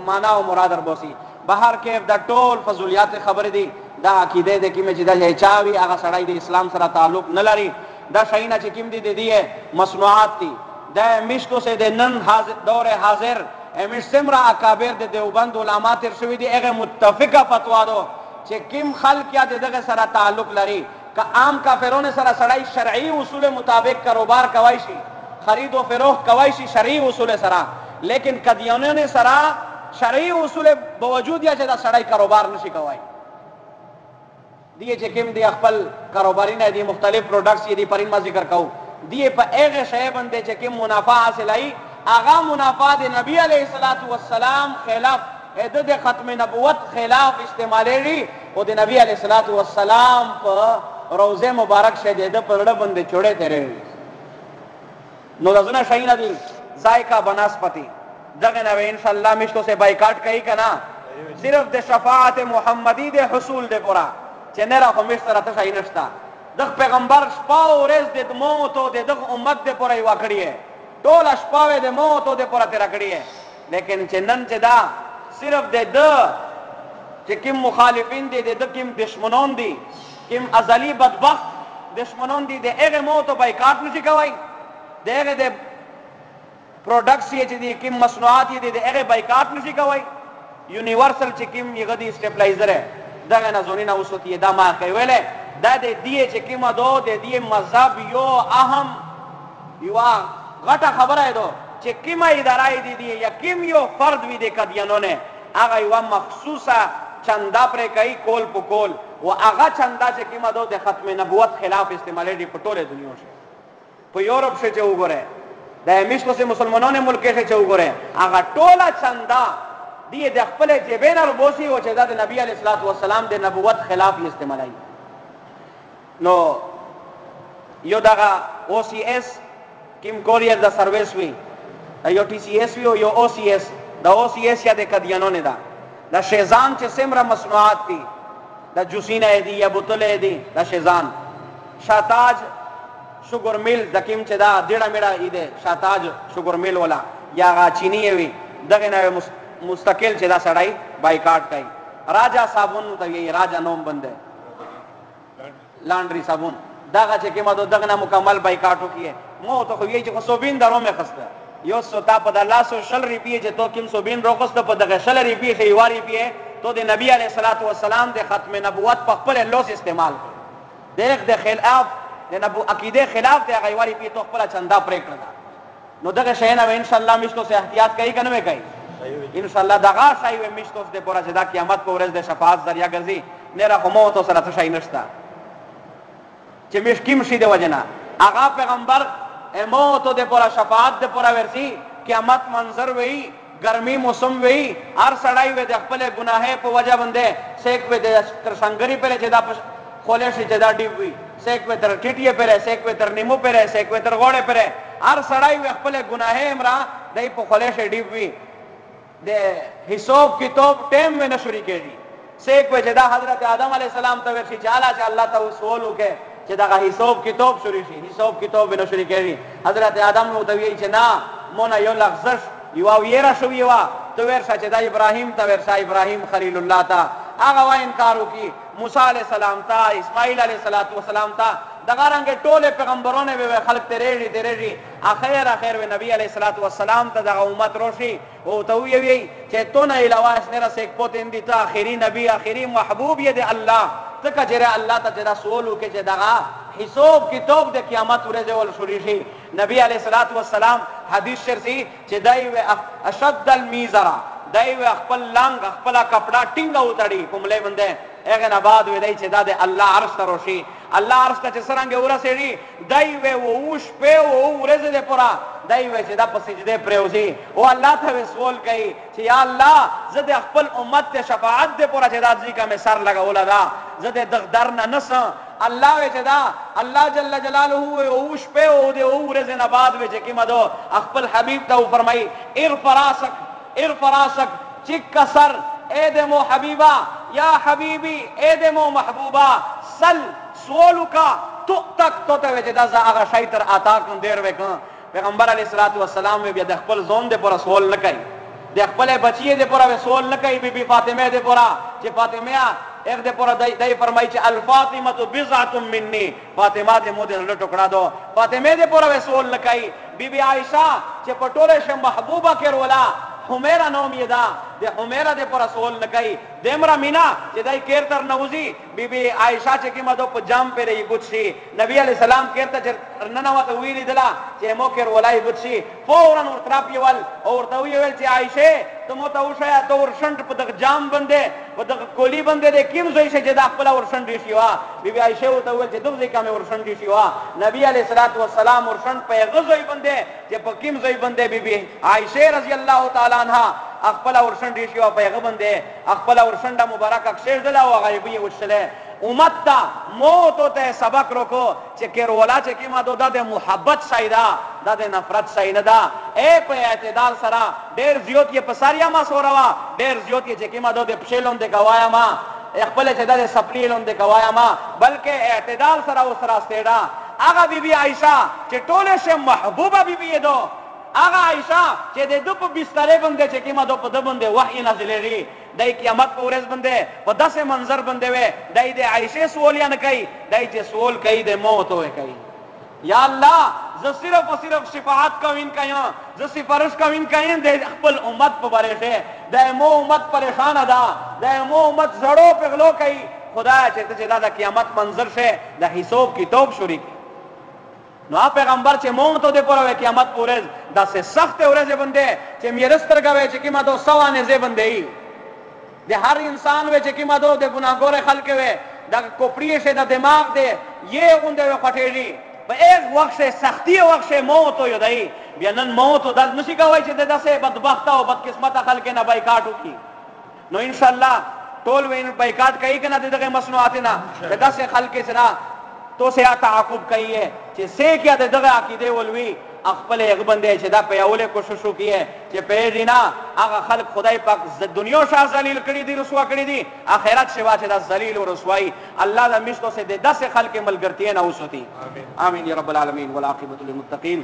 A: مانا و مرادر بوسی بہر کے دا ٹول فضولیات خبر دی دا عقیدے دے کی میں جدا جے چاوی آغا سڑائی دے اسلام سرا تعلق نہ لری دا شئینا چکم دی دی ہے مصنوعات تی دا مشتو سے دے نن دور حاضر امش سمرا اکابر دے دیوبند علماء ترشوی دی اغه متفقہ فتوا دو چې کیم خلق یا دغه سره تعلق لري که عام کافرون سره سړی شرعي اصول مطابق کاروبار کوي شي خرید و فروخت کوي شي شرعي اصول سره لیکن قدیانون سره شرعي اصول باوجود یا چې دا سړی کاروبار نشي کوي دی چې کیم دی خپل کاروباري نه دی مختلف پروډکټس دی پرین ما ذکر کو دی په هغه شی باندې چې کیم منافع حاصلای هغه منافع د نبی علیه الصلاۃ والسلام خلاف د ختم نبوت خلاف استعمالی او د نبی علیہ الصلوۃ والسلام په روزه مبارک شه د پرړه باندې چوڑے تیرې نو لازم شاین دی ذائقہ بناسپتی دغه نو ان شاء الله مشتو سے بایکاٹ کای کنا صرف د شفاعت محمدی د حصول د پورا چې نه را کوم سره ته شاین نشتا د پیغمبر شپه او ورځ د موت او د امت د پورا یو کړی ټول شپه د موت او د پورا تیر کړی لیکن چې نن چې دا صرف دے دو کہ کم مخالفین دے دو کم دشمنون دی کم ازلی بدبخت دشمنون دی دے اغه موت و بایکاٹ نشی کوئی دے اغه دے پروڈکٹس یہ دی کم مصنوعات یہ دے اغه بایکاٹ نشی کوئی یونیورسل چې کوم یغه دی سټیپلایزر دغه نه زونی نه اوسوتی دا ما کوي ویلې دا د دې چې کومه دو د دې مذهب یو اهم یو غټه خبره ده چې کومه اداره دی یا کوم یو فرد وي د قادیانو نه هغه یو مخصوصه چندا پر کوي کول په کول او هغه چندا چې کومه دو د ختم نبوت خلاف استعمالېږي په ټوله دنیا کې په یورپ کې چې وګوره د همیشه مسلمانانو ملک کې چې وګوره هغه ټوله چندا دی د خپل جیبین ربوسی او چې د نبی علیه الصلاۃ والسلام د نبوت خلاف استعمالای نو یو دغه او سی اس کیم کوریر د سرویس وی یو ټی سی اس وی او یو او سی اس د او سی اس یا د قادیانو نه دا د شیزان چې سمره مصنوعات دي د جوسینه دی یا بوتله دی د شیزان شاتاج شوګر میل د کیم چې دا ډیړه میړه ایده شاتاج شوګر میل ولا یا غا چینی وی دغه نه مستقل چې دا سړی بایکاټ کوي راجا صابون ته یې راجا نوم بنده لانډري صابون دغه چې کومه دغه نه مکمل بایکاټو کیه مو ته خو یې چې صوبین درو مې خسته یو سوتا په د الله سو شل ریپی چې تو کوم صوبین روخسته په دغه شل ریپی خې واری پیه تو د نبی علیه الصلاۃ والسلام د ختم نبوت په خپل لوس استعمال دغه د خلاف د نبو عقیده خلاف د غیواری پیه تو خپل چندا پرې کړل نو دغه شینه ان شاء الله مشتو سے احتیاط کوي کنه کوي ان شاء الله دغه شای و مشتو د پورا چې دا قیامت په ورځ د شفاعت ذریعہ ګرځي نه را کومو تو سره څه شي نشتا چې مش کیم شي د وجنا هغه پیغمبر امو تو د پورا شفاعت د پورا ورسي قیامت منظر وی گرمی موسم وی هر سړی و د خپل ګناه په وجه باندې سیک و د تر څنګهري پر چې دا خولې شي چې دا ډیب وی سیک و تر ټیټیه پر سیک و تر نیمو پر سیک و تر غوړې پر هر سړی و خپل ګناه امرا دای په خولې شي ډیب وی د حساب کتاب ټیم و نشوري کېږي سیک و چې دا حضرت آدم علی السلام ته ورشي چې الله ته سوال وکړي چې دا حساب کتاب شروع شي حساب کتاب به نشوري کېږي حضرت آدم نو ته وی چې نه مونږ یو لغزش یو ویرا شو یو تو ورشا چې دا ابراهیم ته ورشا ابراهیم خلیل الله ته هغه وا انکار وکي موسی علیہ السلام ته اسماعیل علیہ السلام ته دغه رنګ ټوله پیغمبرونه به خلق تیرېږي اخر و نبی علیہ السلام ته دغه امت روشي او ته وی چې تو نه علاوه نره سیک پوتین دي ته اخیری نبی اخیری محبوب یې دی الله ته کجره الله ته دا سوال وکي چې دغه حساب کتاب د قیامت ورځ ول شروع شي نبی علیہ السلام حدیث شرعی چې دای اشد المیزرا دای خپل لنګ خپل کپڑا ټینګه وتړي کوملې باندې هغه نه بعد وی دای چې دا د الله عرش ته روشي الله عرش ته چې څنګه ورسېږي دای ووش په او ورځ دې پورا دای چې دا په سجده پروزي او الله ته سوال کوي چې یا الله زه د خپل امت ته شفاعت دې پورا چې دا ځکه مې سر لګولا دا زه د دغدر نه نس الله وی چې دا الله جل جلاله او شپه او د ورځ نه بعد وی چې کیما دو خپل حبیب ته فرمایي ارفراسک چک سر اے د مو حبیبا یا حبیبی اے د مو محبوبا سل سوالو کا تو تک تو ته چې دا هغه شای تر اتا کوم دیر وکړه پیغمبر علیه الصلاۃ والسلام بیا د خپل ځون د پر سوال نه کوي د خپل بچی د پر سوال نه کوي بی فاطمه د پر چې فاطمه ایک دے پورا دای فرمائی چې الفاطمه بضعه مني فاطمه دې مو دې ټوکړه دو فاطمه دې پورا وسول لکای بی بی عائشہ چې پټوله شه محبوبه کړولا حمیرہ نوم یې دا د حمیرہ دې پورا سوال لکای دمرا مینا چې دای کېر تر نوزی بی بی عائشہ چې کی مدو په جام پرې بوتشي نبی علیہ السلام کېرته چې نن وته ویلی دلا چې مو کېر ولای بوتشي فورا ور تراپی ول اور ته ویل چې عائشہ تمو ته وشیا تو ورشنټ په دغه جام باندې په دغه کولی باندې د کیم زوی شه چې د خپل ورشنټ شي وا بی بی عائشہ ته ویل چې دغه ځکه مې ورشنټ شي وا نبی علیہ الصلوۃ والسلام ورشنټ په غزوی باندې چې په کیم زوی باندې بی بی عائشہ رضی الله تعالی عنها خپل ورشنټ شي وا په باندې خپل ورشنډه مبارکه کښې دلا او غیبی وشله امت تا موت ته سبق روکو چې کېرولا چې کیما دو د محبت شایدا د نفرت شایدا دا اے په اعتدال سره ډېر زیات یې پساریا ما سوروا ډېر زیات یې چې کیما دو د پښلون د گوایا ما خپل چې د سپلیلون د گوایا ما بلکې اعتدال سره او سره استیدا هغه بیبي عائشہ چې ټوله شه محبوبه بیبي دو هغه عائشہ چې د دو په بستر باندې چې کیما دو په د باندې وحی نازلېږي دای قیامت په ورځ باندې په داسې منظر باندې وي دای د عائشہ سوال یا نه کوي دای چې سوال کوي د موت وي کوي یا اللہ ز صرف و صرف شفاعت کوین کایاں ز سفارش کوین کایاں دے خپل امت پر بارے دے مو امت پریشان دا دے مو امت زڑو پغلو کئی خدا چہتے چہ دا قیامت منظر سے دا حساب کتاب شروع نو پیغمبر چه مون تو دے پورا قیامت پورے دا سے سخت ورځ بندے چه میرستر گوے چه کیما دو سوانه زے بندے دے ہر انسان وے چه کیما دو دے گناہگار خلق وے دا کوپڑی سے دا دماغ دے یہ اوندے پھٹیری با ایک وقت سے سختی وقت سے موت ہو یدائی بیانن موت ہو دل نسی گوے چه دا سے بدبختا و بدقسمتا خلق نہ بائیکاٹ کی نو انشاءاللہ ټول وین بائیکاٹ کئی کہ نہ دغه مصنوعات نہ دا سے خلق سنا تو سے تعاقب کئی ہے کہ سے کیا دغه عقیده ولوی خپل یو بندې چې دا په یوله کوشش وکړي چې په دینا هغه خلق خدای پاک دنیا شاه ذلیل کړي دي رسوا کړي دي آخرت شوا چې دا ذلیل او رسوایی الله دا مشتو سے د 10 خلق ملګرتیا نه اوسوتی امین یا رب العالمین والعاقبۃ للمتقین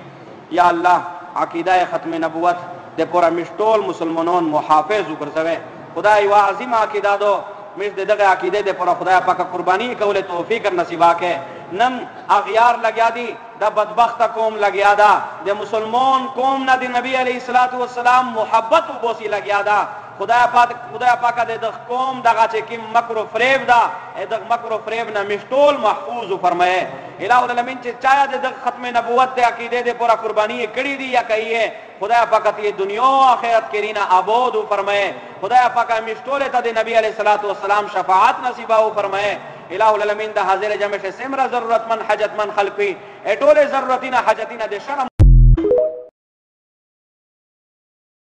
A: یا الله عقیده ختم نبوت د پورا مشتول مسلمانان محافظ وګرځوي خدای وا عظیم عقیده دو مش دغه عقیده د پورا خدای پاک قربانی کوله توفیق نصیبا کې نن اغیار لگیا دی دا بدبخت قوم لگیا دا دا مسلمان قوم نا دی نبی علیہ السلام محبت و بوسی لگیا دا خدای پاک دے دخ قوم دا غاچے کم مکر و فریب دا دخ مکر و فریب نا مشتول محفوظ و فرمائے الہ العالمین چے چاہیا دے دخ ختم نبوت دے عقیدے دے پورا قربانی کڑی دی یا کئی ہے خدای پاک تی دنیا آخرت کرینا عبود و فرمائے خدای پاک مشتول تا دے نبی علیہ السلام شفاعت نصیبہ و فرمائے الہ العالمین دا حاضر جمع سے سمرہ ضرورت من حجت من خلقی اے ٹولے ضرورتینا حجتینا دے شرم